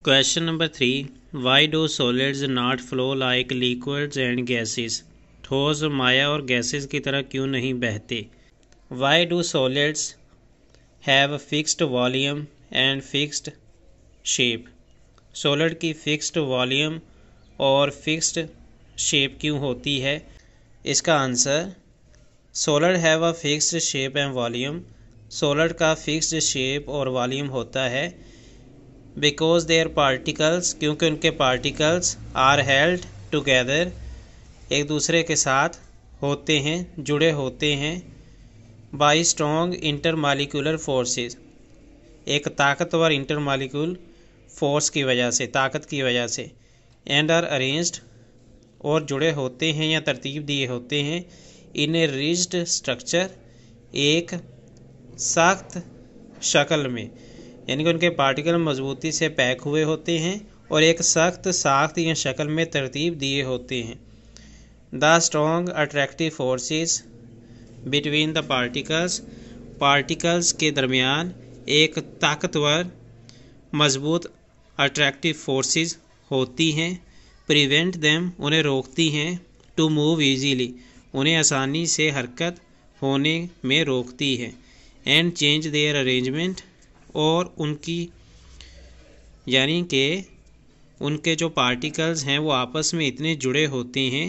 Question number 3. Why do solids not flow like liquids and gases? ठोस माया और gases की तरह क्यों नहीं बहते? Why do solids have fixed volume and fixed shape? Solid की फिक्स्ड वॉल्यूम और फिक्स्ड शेप क्यों होती है? इसका answer solid have a fixed shape and volume. Solid का फिक्स्ड शेप और वॉल्यूम होता है बिकॉज देयर पार्टिकल्स, क्योंकि उनके पार्टिकल्स आर हेल्ड टुगेदर, एक दूसरे के साथ होते हैं, जुड़े होते हैं, बाय स्ट्रॉन्ग इंटरमालिक्यूलर फोर्सेस, एक ताकतवर इंटरमालिक्यूल फोर्स की वजह से, ताकत की वजह से, एंड आर अरेंज्ड, और जुड़े होते हैं या तरतीब दिए होते हैं, इन ए रिज्ड स्ट्रक्चर, एक सख्त शक्ल में, यानी कि उनके पार्टिकल मजबूती से पैक हुए होते हैं और एक सख्त साख्त या शक्ल में तरतीब दिए होते हैं। The strong attractive forces between the particles, particles के दरमियान एक ताकतवर मजबूत अट्रैक्टिव फोर्सेस होती हैं। प्रिवेंट देम, उन्हें रोकती हैं। टू मूव ईजीली, उन्हें आसानी से हरकत होने में रोकती है। एंड चेंज देयर अरेंजमेंट, और उनकी यानी कि उनके जो पार्टिकल्स हैं वो आपस में इतने जुड़े होते हैं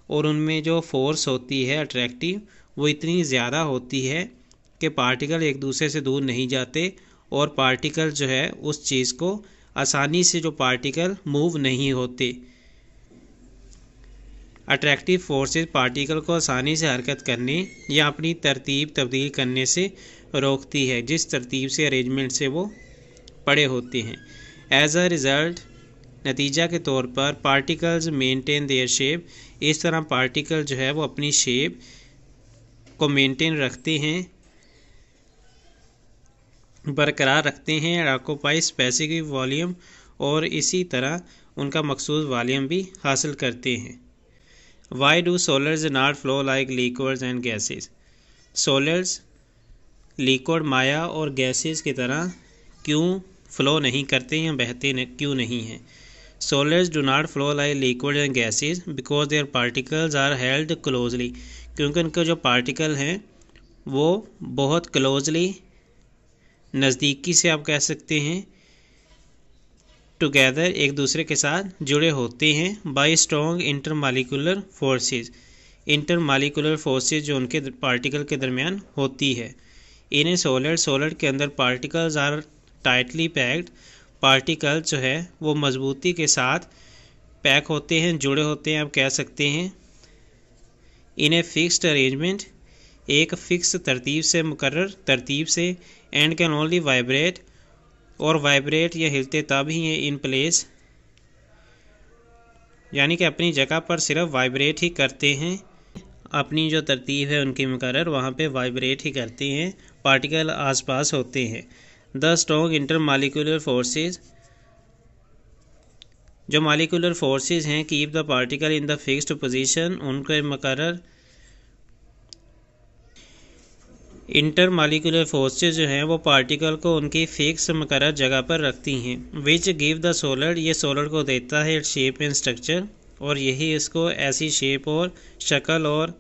और उनमें जो फोर्स होती है अट्रैक्टिव वो इतनी ज़्यादा होती है कि पार्टिकल एक दूसरे से दूर नहीं जाते और पार्टिकल जो है उस चीज़ को आसानी से, जो पार्टिकल मूव नहीं होते। अट्रैक्टिव फोर्सेस पार्टिकल को आसानी से हरकत करने या अपनी तरतीब तब्दील करने से रोकती है, जिस तरतीब से, अरेंजमेंट से वो पड़े होते हैं। एज अ रिज़ल्ट, नतीजा के तौर पर, पार्टिकल्स मेंटेन देयर शेप, इस तरह पार्टिकल जो है वो अपनी शेप को मेंटेन रखते हैं, बरकरार रखते हैं, ऑक्यूपाई स्पेसिफिक वॉल्यूम, और इसी तरह उनका मखसूस वॉल्यूम भी हासिल करते हैं। Why do solids not flow like liquids and gases? Solids liquid माया और गैसेस की तरह क्यों फ्लो नहीं करते या बहते क्यों नहीं हैं? Solids do not flow like liquid and gases because their particles are held closely, क्योंकि उनके जो पार्टिकल हैं वो बहुत क्लोजली, नज़दीकी से आप कह सकते हैं, टुगेदर, एक दूसरे के साथ जुड़े होते हैं, bye strong intermolecular forces, intermolecular forces जो उनके पार्टिकल के दरमियान होती है। इन ए सॉलिड, सॉलिड के अंदर particles are tightly packed, particle जो है वो मजबूती के साथ पैक होते हैं, जुड़े होते हैं, आप कह सकते हैं। इन ए फिक्स्ड अरेंजमेंट, एक फिक्स तरतीब से, मुकर्रर तरतीब से, एंड कैन ओनली वाइब्रेट, और वाइब्रेट या हिलते तब ही हैं, इन प्लेस, यानी कि अपनी जगह पर सिर्फ वाइब्रेट ही करते हैं, अपनी जो तरतीब है उनकी मुकर्रर, वहाँ पे वाइब्रेट ही करते हैं, पार्टिकल आसपास होते हैं। द स्ट्रॉन्ग इंटरमालिक्यूलर फोर्सेस, जो मालिक्यूलर फोर्सेस हैं, keep the particle in the fixed position, उनके मुकर्रर इंटरमालिक्यूलर फोर्सेस जो हैं वो पार्टिकल को उनकी फिक्स मुकर्रर जगह पर रखती हैं। विच गिव द सॉलिड, ये सॉलिड को देता है शेप एंड स्ट्रक्चर, और यही इसको ऐसी शेप और शक्ल और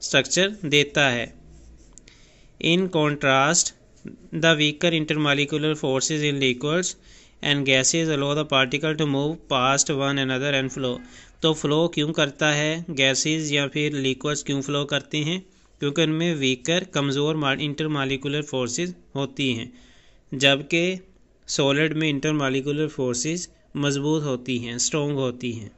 स्ट्रक्चर देता है। In contrast, the weaker intermolecular forces in liquids and gases allow the particle to move past one another and flow. तो फ्लो क्यों करता है गैसेस या फिर लिक्विड्स क्यों फ्लो करते हैं? क्योंकि उनमें वीकर, कमज़ोर इंटरमालिक्यूलर फोर्सेस होती हैं, जबकि सॉलिड में इंटरमालिक्यूलर फोर्सेस मजबूत होती हैं, स्ट्रॉन्ग होती हैं।